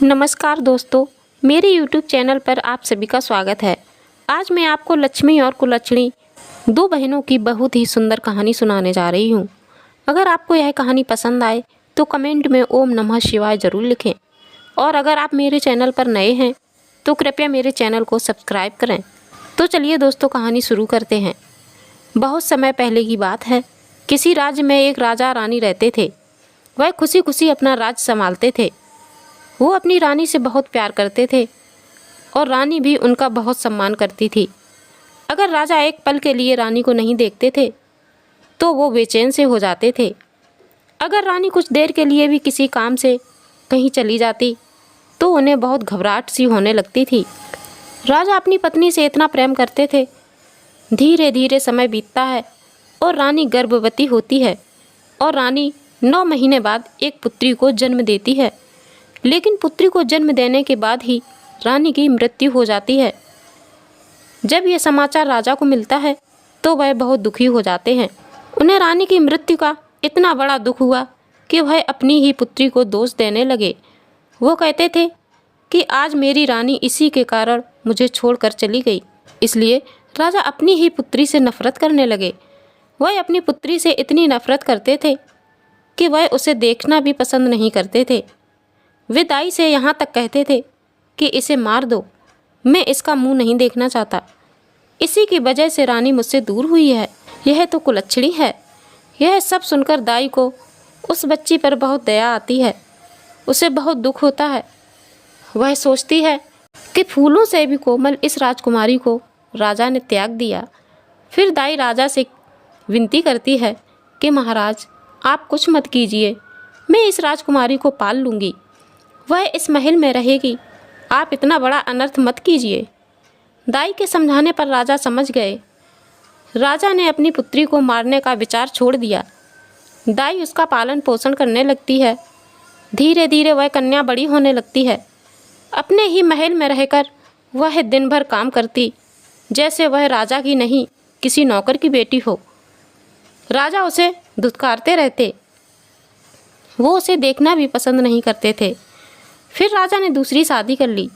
नमस्कार दोस्तों, मेरे YouTube चैनल पर आप सभी का स्वागत है। आज मैं आपको लक्ष्मी और कुलच्छणी दो बहनों की बहुत ही सुंदर कहानी सुनाने जा रही हूँ। अगर आपको यह कहानी पसंद आए तो कमेंट में ओम नमः शिवाय ज़रूर लिखें और अगर आप मेरे चैनल पर नए हैं तो कृपया मेरे चैनल को सब्सक्राइब करें। तो चलिए दोस्तों, कहानी शुरू करते हैं। बहुत समय पहले की बात है। किसी राज्य में एक राजा रानी रहते थे। वह खुशी खुशी अपना राज्य संभालते थे। वो अपनी रानी से बहुत प्यार करते थे और रानी भी उनका बहुत सम्मान करती थी। अगर राजा एक पल के लिए रानी को नहीं देखते थे तो वो बेचैन से हो जाते थे। अगर रानी कुछ देर के लिए भी किसी काम से कहीं चली जाती तो उन्हें बहुत घबराहट सी होने लगती थी। राजा अपनी पत्नी से इतना प्रेम करते थे। धीरे धीरे समय बीतता है और रानी गर्भवती होती है और रानी 9 महीने बाद एक पुत्री को जन्म देती है। लेकिन पुत्री को जन्म देने के बाद ही रानी की मृत्यु हो जाती है। जब यह समाचार राजा को मिलता है तो वह बहुत दुखी हो जाते हैं। उन्हें रानी की मृत्यु का इतना बड़ा दुख हुआ कि वह अपनी ही पुत्री को दोष देने लगे। वो कहते थे कि आज मेरी रानी इसी के कारण मुझे छोड़कर चली गई। इसलिए राजा अपनी ही पुत्री से नफरत करने लगे। वह अपनी पुत्री से इतनी नफरत करते थे कि वह उसे देखना भी पसंद नहीं करते थे। वे दाई से यहाँ तक कहते थे कि इसे मार दो, मैं इसका मुंह नहीं देखना चाहता। इसी की वजह से रानी मुझसे दूर हुई है। यह तो कुलच्छणी है। यह सब सुनकर दाई को उस बच्ची पर बहुत दया आती है। उसे बहुत दुख होता है। वह सोचती है कि फूलों से भी कोमल इस राजकुमारी को राजा ने त्याग दिया। फिर दाई राजा से विनती करती है कि महाराज, आप कुछ मत कीजिए, मैं इस राजकुमारी को पाल लूँगी। वह इस महल में रहेगी। आप इतना बड़ा अनर्थ मत कीजिए। दाई के समझाने पर राजा समझ गए। राजा ने अपनी पुत्री को मारने का विचार छोड़ दिया। दाई उसका पालन पोषण करने लगती है। धीरे धीरे वह कन्या बड़ी होने लगती है। अपने ही महल में रहकर वह दिन भर काम करती, जैसे वह राजा की नहीं किसी नौकर की बेटी हो। राजा उसे धुतकारते रहते। वो उसे देखना भी पसंद नहीं करते थे। फिर राजा ने दूसरी शादी कर ली।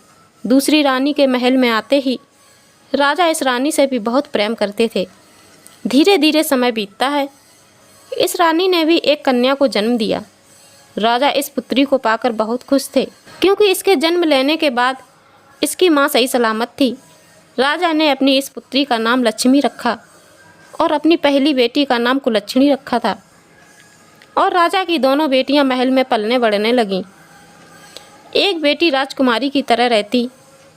दूसरी रानी के महल में आते ही राजा इस रानी से भी बहुत प्रेम करते थे। धीरे धीरे समय बीतता है। इस रानी ने भी एक कन्या को जन्म दिया। राजा इस पुत्री को पाकर बहुत खुश थे, क्योंकि इसके जन्म लेने के बाद इसकी माँ सही सलामत थी। राजा ने अपनी इस पुत्री का नाम लक्ष्मी रखा और अपनी पहली बेटी का नाम कुलच्छणी रखा था। और राजा की दोनों बेटियां महल में पलने बढ़ने लगीं। एक बेटी राजकुमारी की तरह रहती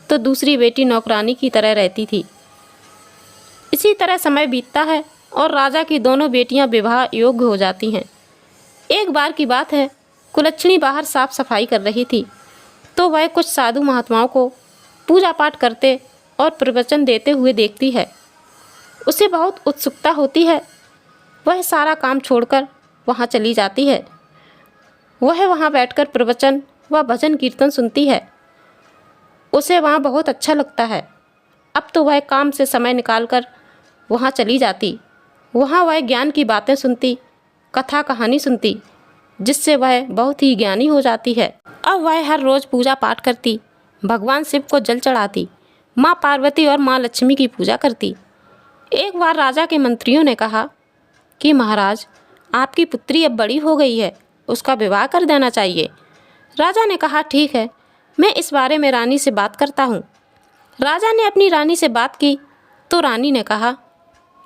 तो दूसरी बेटी नौकरानी की तरह रहती थी। इसी तरह समय बीतता है और राजा की दोनों बेटियां विवाह योग्य हो जाती हैं। एक बार की बात है, कुलच्छणी बाहर साफ सफाई कर रही थी तो वह कुछ साधु महात्माओं को पूजा पाठ करते और प्रवचन देते हुए देखती है। उसे बहुत उत्सुकता होती है। वह सारा काम छोड़कर वहाँ चली जाती है। वह वहाँ बैठकर प्रवचन व भजन कीर्तन सुनती है। उसे वहाँ बहुत अच्छा लगता है। अब तो वह काम से समय निकालकर वहाँ चली जाती। वहाँ वह ज्ञान की बातें सुनती, कथा कहानी सुनती, जिससे वह बहुत ही ज्ञानी हो जाती है। अब वह हर रोज़ पूजा पाठ करती, भगवान शिव को जल चढ़ाती, माँ पार्वती और माँ लक्ष्मी की पूजा करती। एक बार राजा के मंत्रियों ने कहा कि महाराज, आपकी पुत्री अब बड़ी हो गई है, उसका विवाह कर देना चाहिए। राजा ने कहा, ठीक है, मैं इस बारे में रानी से बात करता हूँ। राजा ने अपनी रानी से बात की तो रानी ने कहा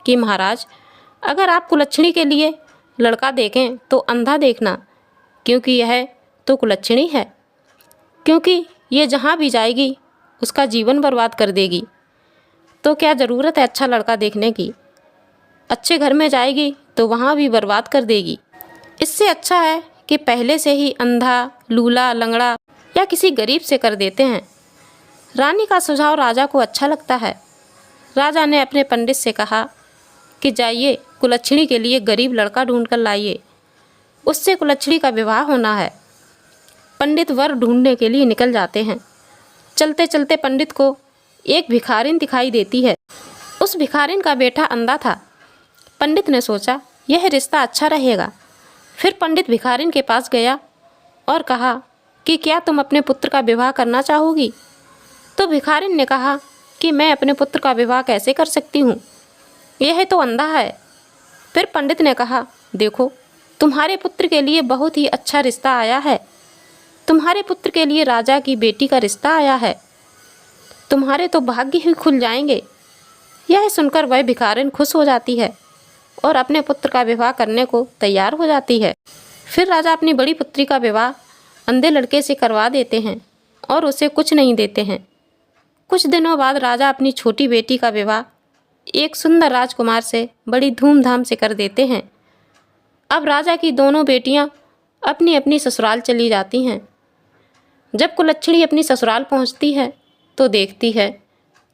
कि महाराज, अगर आप कुलच्छणी के लिए लड़का देखें तो अंधा देखना, क्योंकि यह तो कुलच्छणी है। क्योंकि ये जहाँ भी जाएगी उसका जीवन बर्बाद कर देगी। तो क्या ज़रूरत है अच्छा लड़का देखने की? अच्छे घर में जाएगी तो वहाँ भी बर्बाद कर देगी। इससे अच्छा है कि पहले से ही अंधा, लूला, लंगड़ा या किसी गरीब से कर देते हैं। रानी का सुझाव राजा को अच्छा लगता है। राजा ने अपने पंडित से कहा कि जाइए कुलच्छणी के लिए गरीब लड़का ढूंढ कर लाइए, उससे कुलच्छणी का विवाह होना है। पंडित वर ढूंढने के लिए निकल जाते हैं। चलते चलते पंडित को एक भिखारिन दिखाई देती है। उस भिखारिन का बेटा अंधा था। पंडित ने सोचा यह रिश्ता अच्छा रहेगा। फिर पंडित भिखारिन के पास गया और कहा कि क्या तुम अपने पुत्र का विवाह करना चाहोगी? तो भिखारिन ने कहा कि मैं अपने पुत्र का विवाह कैसे कर सकती हूँ, यह तो अंधा है। फिर पंडित ने कहा, देखो तुम्हारे पुत्र के लिए बहुत ही अच्छा रिश्ता आया है, तुम्हारे पुत्र के लिए राजा की बेटी का रिश्ता आया है, तुम्हारे तो भाग्य ही खुल जाएंगे। यह सुनकर वह भिखारिन खुश हो जाती है और अपने पुत्र का विवाह करने को तैयार हो जाती है। फिर राजा अपनी बड़ी पुत्री का विवाह अंधे लड़के से करवा देते हैं और उसे कुछ नहीं देते हैं। कुछ दिनों बाद राजा अपनी छोटी बेटी का विवाह एक सुंदर राजकुमार से बड़ी धूमधाम से कर देते हैं। अब राजा की दोनों बेटियां अपनी अपनी ससुराल चली जाती हैं। जब कुलच्छणी अपनी ससुराल पहुंचती है तो देखती है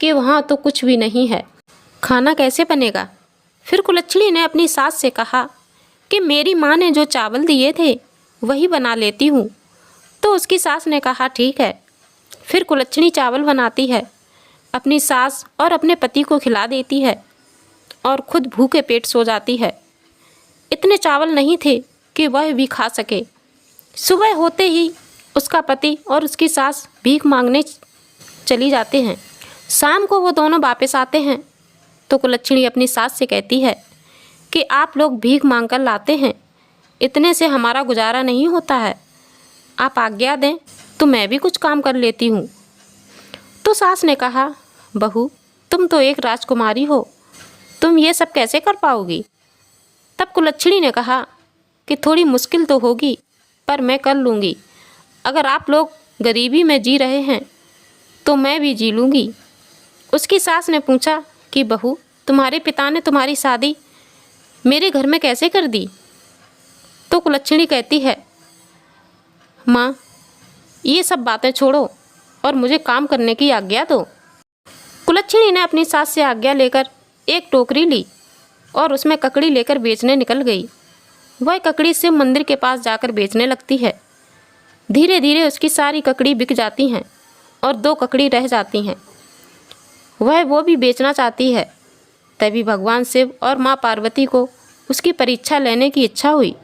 कि वहाँ तो कुछ भी नहीं है। खाना कैसे बनेगा? फिर कुलच्छणी ने अपनी सास से कहा कि मेरी माँ ने जो चावल दिए थे वही बना लेती हूँ। तो उसकी सास ने कहा ठीक है। फिर कुलच्छणी चावल बनाती है, अपनी सास और अपने पति को खिला देती है और खुद भूखे पेट सो जाती है। इतने चावल नहीं थे कि वह भी खा सके। सुबह होते ही उसका पति और उसकी सास भीख मांगने चली जाते हैं। शाम को वो दोनों वापस आते हैं तो कुलच्छणी अपनी सास से कहती है कि आप लोग भीख मांग कर लाते हैं, इतने से हमारा गुजारा नहीं होता है, आप आज्ञा दें तो मैं भी कुछ काम कर लेती हूँ। तो सास ने कहा, बहू तुम तो एक राजकुमारी हो, तुम ये सब कैसे कर पाओगी? तब कुलच्छणी ने कहा कि थोड़ी मुश्किल तो होगी पर मैं कर लूँगी। अगर आप लोग गरीबी में जी रहे हैं तो मैं भी जी लूँगी। उसकी सास ने पूछा कि बहू तुम्हारे पिता ने तुम्हारी शादी मेरे घर में कैसे कर दी? तो कुलच्छणी कहती है, माँ ये सब बातें छोड़ो और मुझे काम करने की आज्ञा दो। कुलच्छणी ने अपनी सास से आज्ञा लेकर एक टोकरी ली और उसमें ककड़ी लेकर बेचने निकल गई। वह ककड़ी शिव मंदिर के पास जाकर बेचने लगती है। धीरे धीरे उसकी सारी ककड़ी बिक जाती हैं और 2 ककड़ी रह जाती हैं। वह वो भी बेचना चाहती है। तभी भगवान शिव और माँ पार्वती को उसकी परीक्षा लेने की इच्छा हुई।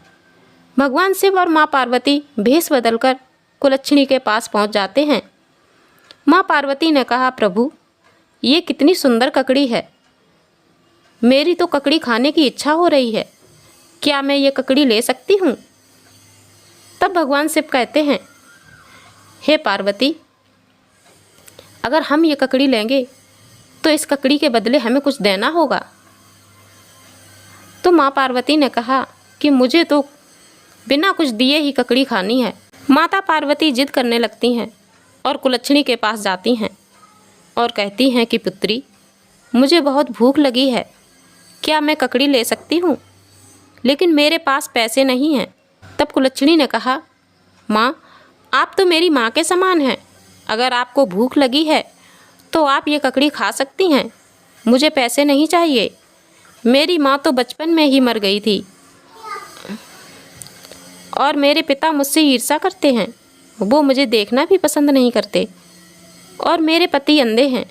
भगवान शिव और माँ पार्वती भेष बदलकर कुलच्छणी के पास पहुँच जाते हैं। माँ पार्वती ने कहा, प्रभु ये कितनी सुंदर ककड़ी है, मेरी तो ककड़ी खाने की इच्छा हो रही है, क्या मैं ये ककड़ी ले सकती हूँ? तब भगवान शिव कहते हैं, हे पार्वती अगर हम ये ककड़ी लेंगे तो इस ककड़ी के बदले हमें कुछ देना होगा। तो माँ पार्वती ने कहा कि मुझे तो बिना कुछ दिए ही ककड़ी खानी है। माता पार्वती जिद करने लगती हैं और कुलच्छणी के पास जाती हैं और कहती हैं कि पुत्री मुझे बहुत भूख लगी है, क्या मैं ककड़ी ले सकती हूँ? लेकिन मेरे पास पैसे नहीं हैं। तब कुलच्छणी ने कहा, माँ आप तो मेरी माँ के समान हैं, अगर आपको भूख लगी है तो आप ये ककड़ी खा सकती हैं, मुझे पैसे नहीं चाहिए। मेरी माँ तो बचपन में ही मर गई थी और मेरे पिता मुझसे ईर्ष्या करते हैं, वो मुझे देखना भी पसंद नहीं करते और मेरे पति अंधे हैं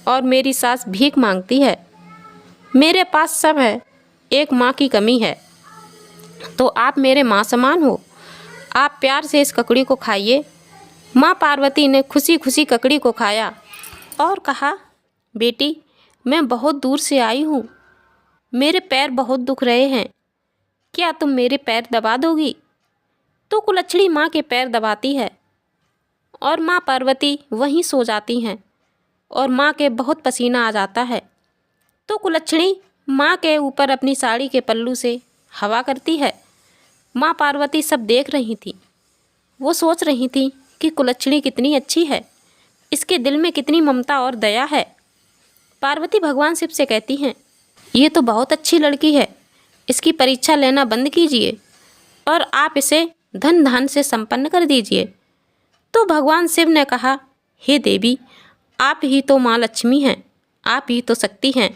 और मेरी सास भीख मांगती है। मेरे पास सब है, एक माँ की कमी है। तो आप मेरे माँ समान हो, आप प्यार से इस ककड़ी को खाइए। माँ पार्वती ने खुशी खुशी ककड़ी को खाया और कहा, बेटी मैं बहुत दूर से आई हूँ, मेरे पैर बहुत दुख रहे हैं, क्या तुम मेरे पैर दबा दोगी? तो कुलच्छणी माँ के पैर दबाती है और माँ पार्वती वहीं सो जाती हैं और माँ के बहुत पसीना आ जाता है। तो कुलच्छणी माँ के ऊपर अपनी साड़ी के पल्लू से हवा करती है। माँ पार्वती सब देख रही थी। वो सोच रही थी कि कुलच्छणी कितनी अच्छी है, इसके दिल में कितनी ममता और दया है। पार्वती भगवान शिव से कहती हैं, ये तो बहुत अच्छी लड़की है, इसकी परीक्षा लेना बंद कीजिए और आप इसे धन धान से संपन्न कर दीजिए। तो भगवान शिव ने कहा, हे देवी आप ही तो माँ लक्ष्मी हैं, आप ही तो शक्ति हैं,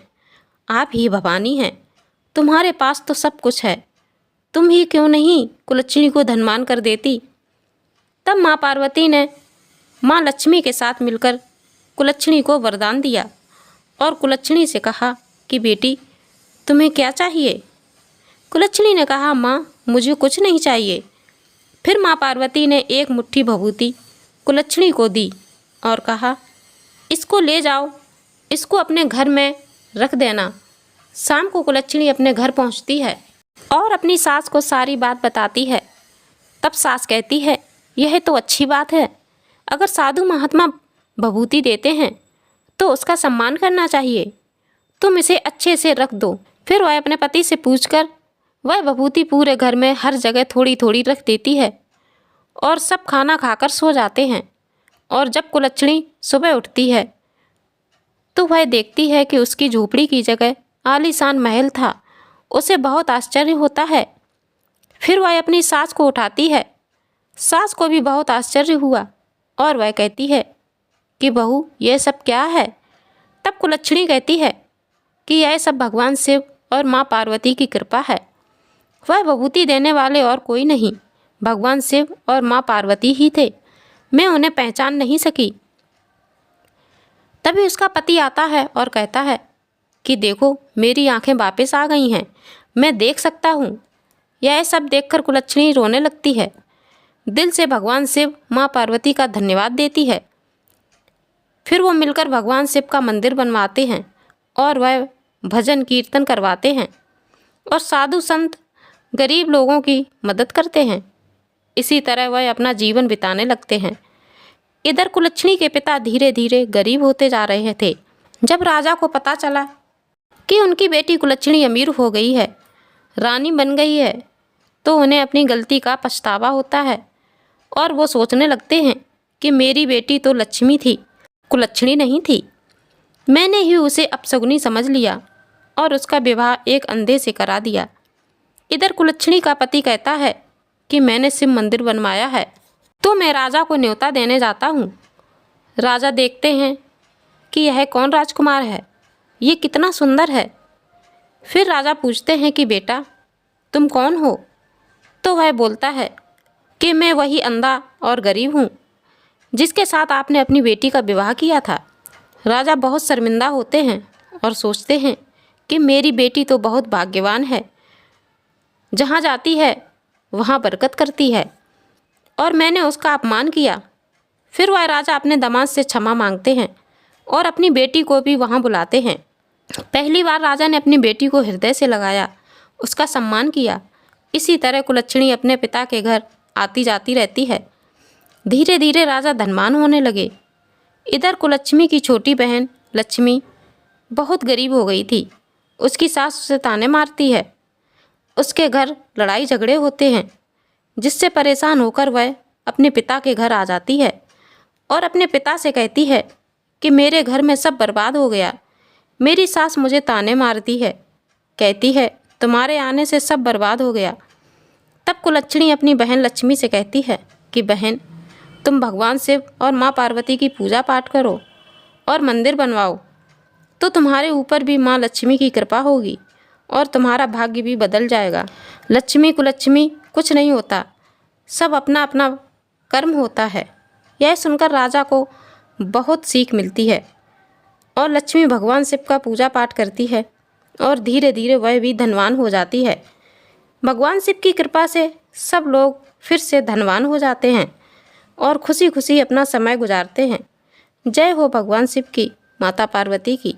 आप ही भवानी हैं, तुम्हारे पास तो सब कुछ है, तुम ही क्यों नहीं कुलच्छणी को धनवान कर देती। तब माँ पार्वती ने माँ लक्ष्मी के साथ मिलकर कुलच्छणी को वरदान दिया और कुलच्छणी से कहा कि बेटी तुम्हें क्या चाहिए? कुलच्छणी ने कहा, माँ मुझे कुछ नहीं चाहिए, फिर माँ पार्वती ने एक मुट्ठी भभूति कुलच्छनी को दी और कहा, इसको ले जाओ, इसको अपने घर में रख देना। शाम को कुलच्छनी अपने घर पहुंचती है और अपनी सास को सारी बात बताती है। तब सास कहती है, यह तो अच्छी बात है, अगर साधु महात्मा भभूति देते हैं तो उसका सम्मान करना चाहिए, तुम इसे अच्छे से रख दो। फिर वह अपने पति से पूछकर वह भभूति पूरे घर में हर जगह थोड़ी थोड़ी रख देती है और सब खाना खाकर सो जाते हैं। और जब कुलच्छनी सुबह उठती है तो वह देखती है कि उसकी झोपड़ी की जगह आलीशान महल था। उसे बहुत आश्चर्य होता है। फिर वह अपनी सास को उठाती है। सास को भी बहुत आश्चर्य हुआ और वह कहती है कि बहू, यह सब क्या है? तब कुलच्छनी कहती है कि यह सब भगवान शिव और माँ पार्वती की कृपा है। वह भभूति देने वाले और कोई नहीं, भगवान शिव और माँ पार्वती ही थे। मैं उन्हें पहचान नहीं सकी। तभी उसका पति आता है और कहता है कि देखो, मेरी आंखें वापस आ गई हैं, मैं देख सकता हूँ। यह सब देखकर कुलच्छनी रोने लगती है। दिल से भगवान शिव माँ पार्वती का धन्यवाद देती है। फिर वो मिलकर भगवान शिव का मंदिर बनवाते हैं और वह भजन कीर्तन करवाते हैं और साधु संत गरीब लोगों की मदद करते हैं। इसी तरह वह अपना जीवन बिताने लगते हैं। इधर कुलच्छनी के पिता धीरे धीरे गरीब होते जा रहे थे। जब राजा को पता चला कि उनकी बेटी कुलच्छनी अमीर हो गई है, रानी बन गई है, तो उन्हें अपनी गलती का पछतावा होता है और वो सोचने लगते हैं कि मेरी बेटी तो लक्ष्मी थी, कुलच्छनी नहीं थी। मैंने ही उसे अपशगुनी समझ लिया और उसका विवाह एक अंधे से करा दिया। इधर कुलच्छनी का पति कहता है कि मैंने शिव मंदिर बनवाया है तो मैं राजा को न्योता देने जाता हूँ। राजा देखते हैं कि यह कौन राजकुमार है, ये कितना सुंदर है। फिर राजा पूछते हैं कि बेटा, तुम कौन हो? तो वह बोलता है कि मैं वही अंधा और गरीब हूँ जिसके साथ आपने अपनी बेटी का विवाह किया था। राजा बहुत शर्मिंदा होते हैं और सोचते हैं कि मेरी बेटी तो बहुत भाग्यवान है, जहाँ जाती है वहाँ बरकत करती है और मैंने उसका अपमान किया। फिर वह राजा अपने दामाद से क्षमा मांगते हैं और अपनी बेटी को भी वहाँ बुलाते हैं। पहली बार राजा ने अपनी बेटी को हृदय से लगाया, उसका सम्मान किया। इसी तरह कुलच्छनी अपने पिता के घर आती जाती रहती है। धीरे धीरे राजा धनवान होने लगे। इधर कुलच्छनी की छोटी बहन लक्ष्मी बहुत गरीब हो गई थी। उसकी सास उसे ताने मारती है। उसके घर लड़ाई झगड़े होते हैं, जिससे परेशान होकर वह अपने पिता के घर आ जाती है और अपने पिता से कहती है कि मेरे घर में सब बर्बाद हो गया। मेरी सास मुझे ताने मारती है, कहती है तुम्हारे आने से सब बर्बाद हो गया। तब कुलच्छनी अपनी बहन लक्ष्मी से कहती है कि बहन, तुम भगवान शिव और माँ पार्वती की पूजा पाठ करो और मंदिर बनवाओ, तो तुम्हारे ऊपर भी माँ लक्ष्मी की कृपा होगी और तुम्हारा भाग्य भी बदल जाएगा। लक्ष्मी कुलच्छनी कुछ नहीं होता, सब अपना अपना कर्म होता है। यह सुनकर राजा को बहुत सीख मिलती है और लक्ष्मी भगवान शिव का पूजा पाठ करती है और धीरे धीरे वह भी धनवान हो जाती है। भगवान शिव की कृपा से सब लोग फिर से धनवान हो जाते हैं और खुशी खुशी अपना समय गुजारते हैं। जय हो भगवान शिव की, माता पार्वती की।